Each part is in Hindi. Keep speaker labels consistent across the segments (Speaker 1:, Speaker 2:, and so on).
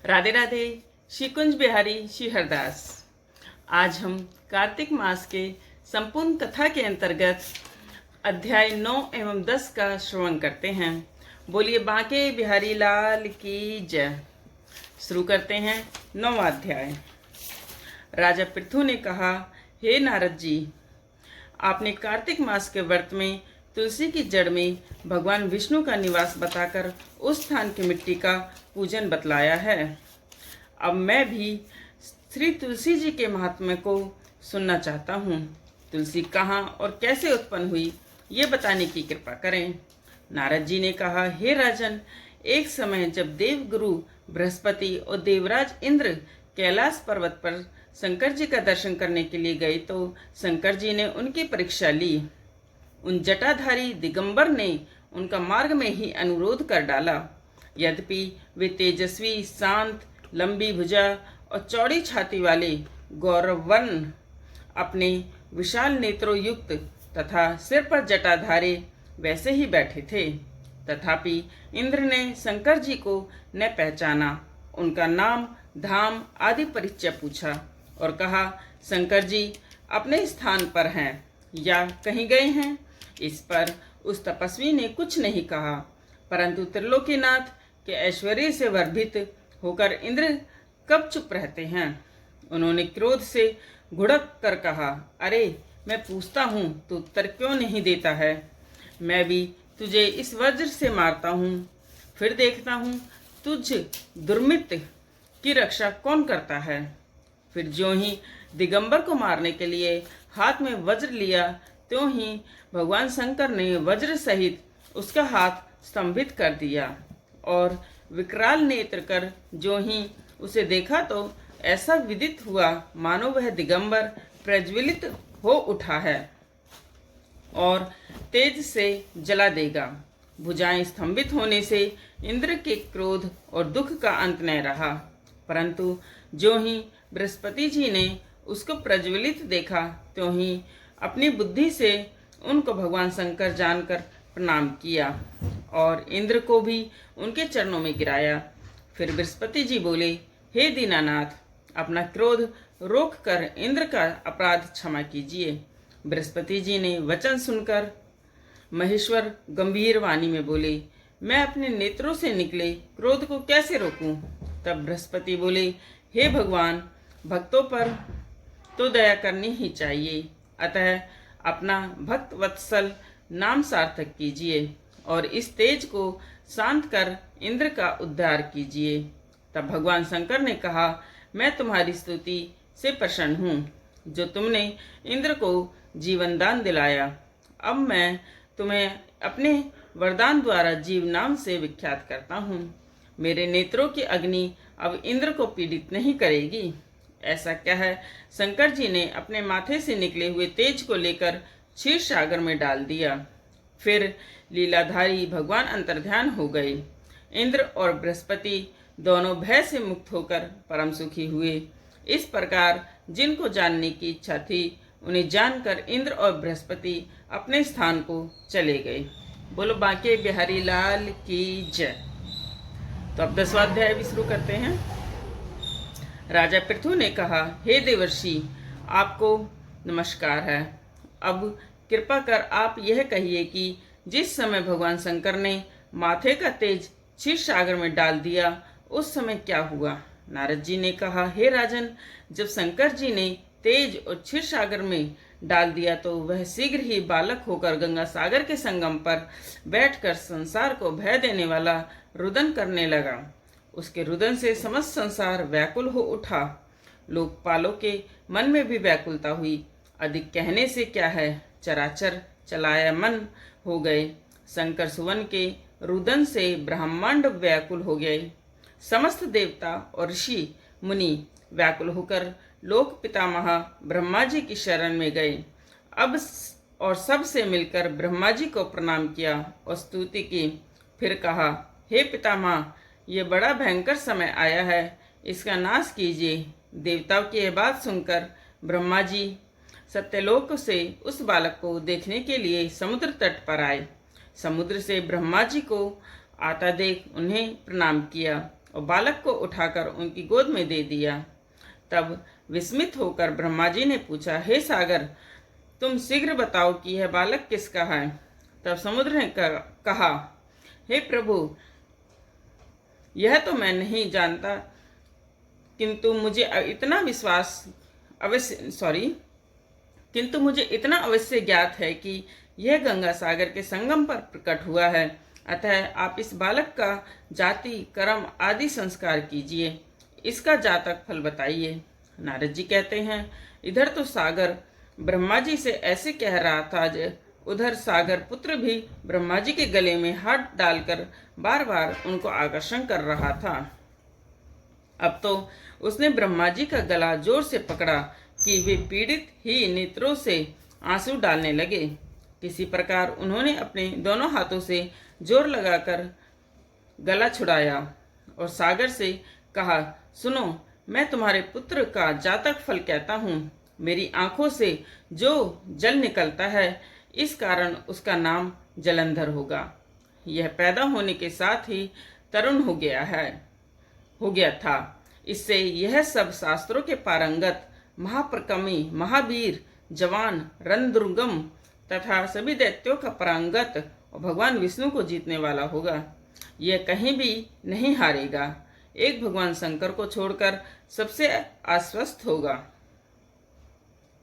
Speaker 1: राधे राधे। श्री कुंज बिहारी श्री हरदास। आज हम कार्तिक मास के संपूर्ण कथा के अंतर्गत अध्याय 9 एवं 10 का श्रवण करते हैं। बोलिए बांके बिहारी लाल की जय। शुरू करते हैं 9वां अध्याय। राजा पृथु ने कहा, हे नारद जी, आपने कार्तिक मास के व्रत में तुलसी की जड़ में भगवान विष्णु का निवास बताकर उस स्थान की मिट्टी का पूजन बतलाया है। अब मैं भी श्री तुलसी जी के महात्म्य को सुनना चाहता हूँ। तुलसी कहाँ और कैसे उत्पन्न हुई, ये बताने की कृपा करें। नारद जी ने कहा, हे राजन, एक समय जब देवगुरु बृहस्पति और देवराज इंद्र कैलाश पर्वत पर शंकर जी का दर्शन करने के लिए गए तो शंकर जी ने उनकी परीक्षा ली। उन जटाधारी दिगंबर ने उनका मार्ग में ही अनुरोध कर डाला। यद्यपि वे तेजस्वी, शांत, लंबी भुजा और चौड़ी छाती वाले गौरवर्ण, अपने विशाल नेत्रों युक्त तथा सिर पर जटाधारे वैसे ही बैठे थे। तथापि इंद्र ने शंकर जी को न पहचाना। उनका नाम, धाम आदि परिचय पूछा और कहा, शंकर जी अपने स्थान पर हैं या कहीं गए हैं। इस पर उस तपस्वी ने कुछ नहीं कहा, परंतु त्रिलोकीनाथ के ऐश्वर्य से वर्धित होकर इंद्र कब चुप रहते हैं। उन्होंने क्रोध से घुड़क कर कहा, अरे मैं पूछता हूँ तो उत्तर क्यों नहीं देता है। मैं भी तुझे इस वज्र से मारता हूँ, फिर देखता हूँ तुझ दुर्मित की रक्षा कौन करता है। फिर ज्यों ही दिगंबर को मारने के लिए हाथ में वज्र लिया, त्यों ही भगवान शंकर ने वज्र सहित उसका हाथ स्तंभित कर दिया और विकराल नेत्र कर ज्यों ही उसे देखा तो ऐसा विदित हुआ मानो वह दिगंबर प्रज्वलित हो उठा है और तेज से जला देगा। भुजाएं स्तंभित होने से इंद्र के क्रोध और दुख का अंत न रहा, परंतु ज्यों ही बृहस्पति जी ने उसको प्रज्वलित देखा, त्यों ही अपनी बुद्धि से उनको भगवान शंकर जानकर प्रणाम किया और इंद्र को भी उनके चरणों में गिराया। फिर बृहस्पति जी बोले, हे दीनानाथ, अपना क्रोध रोक कर इंद्र का अपराध क्षमा कीजिए। बृहस्पति जी ने वचन सुनकर महेश्वर गंभीर वाणी में बोले, मैं अपने नेत्रों से निकले क्रोध को कैसे रोकूं। तब बृहस्पति बोले, हे भगवान, भक्तों पर तो दया करनी ही चाहिए, अतः अपना भक्त वत्सल नाम सार्थक कीजिए और इस तेज को शांत कर इंद्र का उद्धार कीजिए। तब भगवान शंकर ने कहा, मैं तुम्हारी स्तुति से प्रसन्न हूँ, जो तुमने इंद्र को जीवन दान दिलाया। अब मैं तुम्हें अपने वरदान द्वारा जीव नाम से विख्यात करता हूँ। मेरे नेत्रों की अग्नि अब इंद्र को पीड़ित नहीं करेगी। ऐसा कह शंकर जी ने अपने माथे से निकले हुए तेज को लेकर क्षीर सागर में डाल दिया। फिर लीलाधारी भगवान अंतर्ध्यान हो गए। इंद्र और बृहस्पति दोनों भय से मुक्त होकर परम सुखी हुए। इस प्रकार जिनको जानने की इच्छा थी, उन्हें जानकर इंद्र और बृहस्पति अपने स्थान को चले गए। बोलो बांके बिहारी लाल की जय। तो अब 10वां अध्याय भी शुरू करते हैं। राजा पृथु ने कहा, हे देवर्षि, आपको नमस्कार है। अब कृपा कर आप यह कहिए कि जिस समय भगवान शंकर ने माथे का तेज क्षीर सागर में डाल दिया, उस समय क्या हुआ। नारद जी ने कहा, हे राजन, जब शंकर जी ने तेज और क्षीर सागर में डाल दिया तो वह शीघ्र ही बालक होकर गंगा सागर के संगम पर बैठकर संसार को भय देने वाला रुदन करने लगा। उसके रुदन से समस्त संसार व्याकुल हो उठा। लोकपालों के मन में भी व्याकुलता हुई। अधिक कहने से क्या है, चराचर चलायमान हो गए। शंकर सुवन के रुदन से ब्रह्मांड व्याकुल हो गए। समस्त देवता और ऋषि मुनि व्याकुल होकर लोक पितामह ब्रह्मा जी की शरण में गए। अब और सब से मिलकर ब्रह्मा जी को प्रणाम किया और स्तुति की। फिर कहा, हे पितामह, ये बड़ा भयंकर समय आया है, इसका नाश कीजिए। देवताओं की यह बात सुनकर ब्रह्मा जी सत्यलोक से उस बालक को देखने के लिए समुद्र तट पर आए। समुद्र से ब्रह्मा जी को आता देख उन्हें प्रणाम किया और बालक को उठाकर उनकी गोद में दे दिया। तब विस्मित होकर ब्रह्मा जी ने पूछा, हे सागर, तुम शीघ्र बताओ कि यह बालक किसका है। तब समुद्र ने कहा, हे प्रभु, यह तो मैं नहीं जानता, किंतु मुझे इतना अवश्य ज्ञात है कि यह गंगा सागर के संगम पर प्रकट हुआ है। अतः आप इस बालक का जाति, कर्म आदि संस्कार कीजिए, इसका जातक फल बताइए। नारद जी कहते हैं, इधर तो सागर ब्रह्मा जी से ऐसे कह रहा था, उधर सागर पुत्र भी ब्रह्मा जी के गले में हाथ डालकर बार बार उनको आकर्षण कर रहा था। अब तो उसने ब्रह्मा जी का गला जोर से पकड़ा कि वे पीड़ित ही नेत्रों से आंसू डालने लगे। किसी प्रकार उन्होंने अपने दोनों हाथों से जोर लगाकर गला छुड़ाया और सागर से कहा, सुनो, मैं तुम्हारे पुत्र का जातक फल कहता हूँ। मेरी आंखों से जो जल निकलता है, इस कारण उसका नाम जलंधर होगा। यह पैदा होने के साथ ही तरुण हो गया था। इससे यह सब शास्त्रों के पारंगत, महाप्रकमी, महावीर, जवान, रणदुर्गम तथा सभी दैत्यों का पारंगत और भगवान विष्णु को जीतने वाला होगा। यह कहीं भी नहीं हारेगा। एक भगवान शंकर को छोड़कर सबसे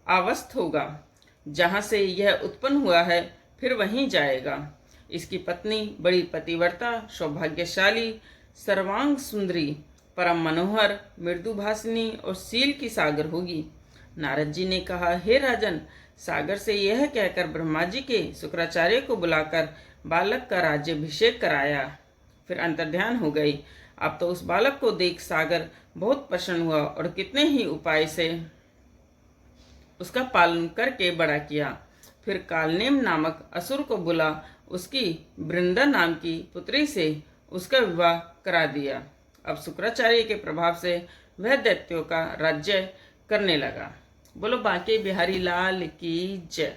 Speaker 1: आवस्थ होगा। जहाँ से यह उत्पन्न हुआ है, फिर वहीं जाएगा। इसकी पत्नी बड़ी पतिव्रता, सौभाग्यशाली, सर्वांग सुंदरी, परम मनोहर, मृदुभाषिनी और शील की सागर होगी। नारद जी ने कहा, हे राजन, सागर से यह कहकर ब्रह्मा जी के शुक्राचार्य को बुलाकर बालक का राज्याभिषेक कराया। फिर अंतर्ध्यान हो गई। अब तो उस बालक को देख सागर बहुत प्रसन्न हुआ और कितने ही उपाय से उसका पालन करके बड़ा किया। फिर कालनेम नामक असुर को बुला उसकी वृंदा नाम की पुत्री से उसका विवाह करा दिया। अब शुक्राचार्य के प्रभाव से वह दैत्यों का राज्य करने लगा। बोलो बांके बिहारी लाल की जय।